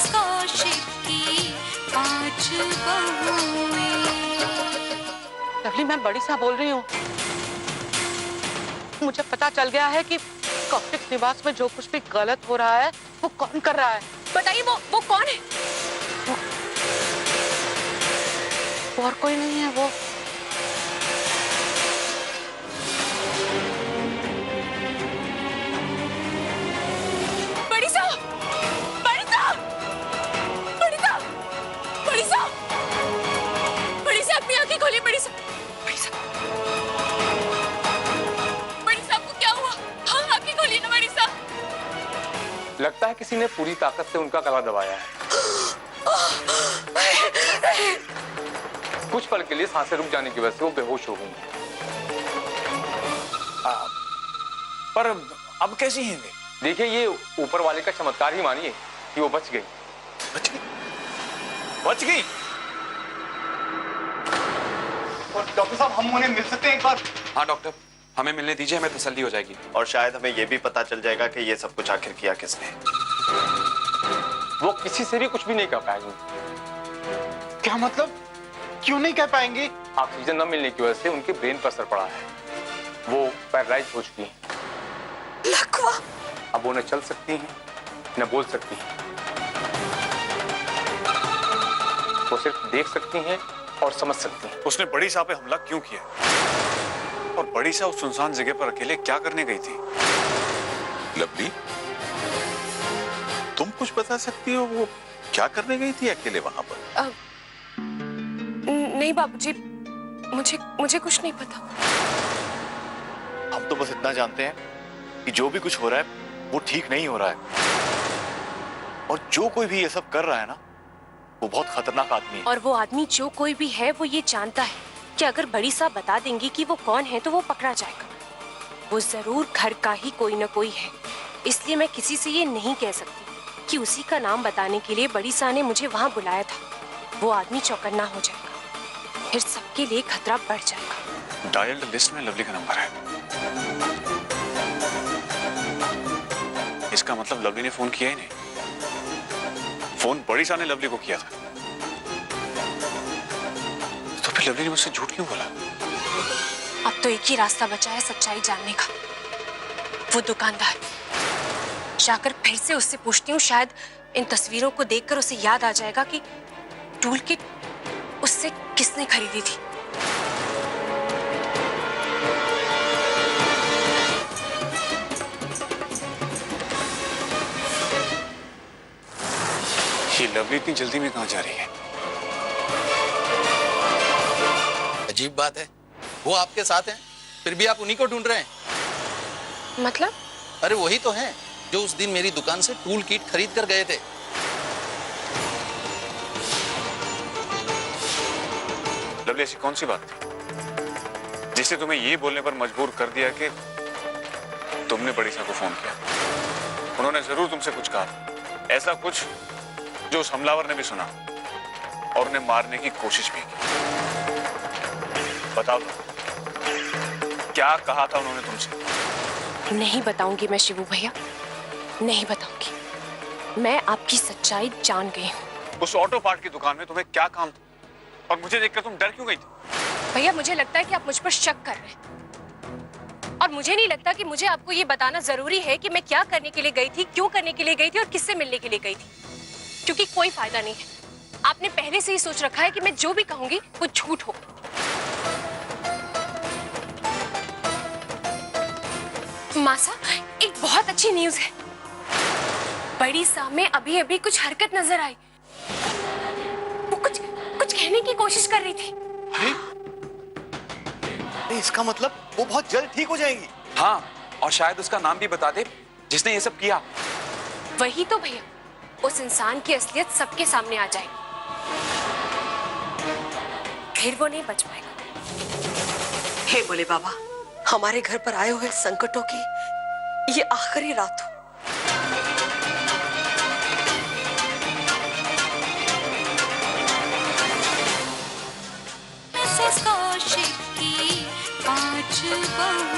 Mrs Kaushik की 5 बहुएं। Lovely, मैं बड़ी साहब बोल रही हूँ। मुझे पता चल गया है कि कौशिक निवास में जो कुछ भी गलत हो रहा है वो कौन कर रहा है। बताइए वो कौन है? वो और कोई नहीं है, वो बड़ी साहब, बड़ी साहब, बड़ी साहब, बड़ी साहब, बड़ी साहब अपनी आंखें खोलिए। बड़ी साहब, बड़ी साहब, बड़ी साहब को क्या हुआ? हाँ, आंखें खोलिए ना बड़ी साहब। लगता है किसी ने पूरी ताकत से उनका गला दबाया है। कुछ पल के लिए सांसें रुक जाने की वजह से वो बेहोश हो गई हैं। पर अब कैसी हैं वे? देखिए, ये ऊपर वाले का चमत्कार ही मानिए कि वो बच गई। बच गई? बच गई? और डॉक्टर साहब, हम उन्हें मिल सकते हैं एक बार? हाँ डॉक्टर, हमें मिलने दीजिए, हमें तसल्ली हो जाएगी। और शायद हमें यह भी पता चल जाएगा कि ये सब कुछ आखिर किया किसने। वो किसी से भी कुछ भी नहीं कर पाएंगे। क्या मतलब? क्यों नहीं कह पाएंगे? ऑक्सीजन न मिलने की वजह से उनके ब्रेन पर असर पड़ा है। वो पैरालाइज हो चुकी हैं। लकवा। अब वो न चल सकती हैं न बोल सकती हैं। वो सिर्फ देख सकती हैं और समझ सकती हैं। उसने बड़ी साहब पे हमला क्यों किया? और बड़ी साहब उस सुनसान जगह पर अकेले क्या करने गई थी? लवली, तुम कुछ बता सकती हो वो क्या करने गई थी अकेले वहां पर? नहीं बाबूजी, मुझे कुछ नहीं पता। हम तो बस इतना जानते हैं कि जो भी कुछ हो रहा है वो ठीक नहीं हो रहा है। और जो कोई भी ये सब कर रहा है ना, वो बहुत खतरनाक आदमी है। और वो आदमी जो कोई भी है वो ये जानता है कि अगर बड़ी साहब बता देंगी कि वो कौन है तो वो पकड़ा जाएगा। वो जरूर घर का ही कोई ना कोई है। इसलिए मैं किसी से ये नहीं कह सकती कि उसी का नाम बताने के लिए बड़ी साहब ने मुझे वहां बुलाया था। वो आदमी चौकन्ना हो जाएगा, फिर सबके लिए खतरा बढ़ जाएगा। डायल्ड लिस्ट में लवली का नंबर है। इसका मतलब लवली ने फोन किया ही नहीं। फोन बड़ी साहब ने लवली को किया था। तो फिर लवली ने मुझसे झूठ क्यों बोला? अब तो एक ही रास्ता बचा है सच्चाई जानने का। वो दुकानदार, जाकर फिर से उससे पूछती हूँ। शायद इन तस्वीरों को देखकर उसे याद आ जाएगा कि टूल किट उससे किसने खरीदी थी। ये लवली इतनी जल्दी में कहाँ जा रही है? अजीब बात है, वो आपके साथ हैं, फिर भी आप उन्हीं को ढूंढ रहे हैं। मतलब? अरे वही तो हैं जो उस दिन मेरी दुकान से टूल किट खरीद कर गए थे। लवली, ऐसी कौन सी बात थी जिसने तुम्हें ये बोलने पर मजबूर कर दिया कि तुमने बड़ी साहब को फोन किया? उन्होंने जरूर तुमसे कुछ कहा, ऐसा कुछ जो उस हमलावर ने भी सुना और उन्हें मारने की कोशिश भी की। बताओ क्या कहा था उन्होंने तुमसे? नहीं बताऊंगी मैं शिवू भैया, नहीं बताऊंगी। मैं आपकी सच्चाई जान गई हूँ। उस ऑटो पार्ट की दुकान में तुम्हें क्या काम था और मुझे देखकर तुम डर क्यों गई थी? भैया मुझे लगता है कि आप मुझ पर शक कर रहे हैं, और मुझे नहीं लगता कि मुझे आपको ये बताना जरूरी है कि मैं क्या करने के लिए गई थी, क्यों करने के लिए गई थी और किससे मिलने के लिए गई थी, क्योंकि कोई फायदा नहीं है। आपने पहले से ही सोच रखा है कि मैं जो भी कहूंगी वो झूठ हो। मासा, एक बहुत अच्छी न्यूज है। बड़ी साहब में अभी अभी कुछ हरकत नजर आई। वो कुछ कहने की कोशिश कर रही थी। अरे इसका मतलब वो बहुत जल्द ठीक हो जाएंगी। हाँ, और शायद उसका नाम भी बता दे जिसने ये सब किया। वही तो भैया, उस इंसान की असलियत सबके सामने आ जाएगी, फिर वो नहीं बच पाएगा। हे बोले बाबा, हमारे घर पर आए हुए संकटों की ये आखिरी रात हो। मिसेस कौशिक की 5 बहुएं।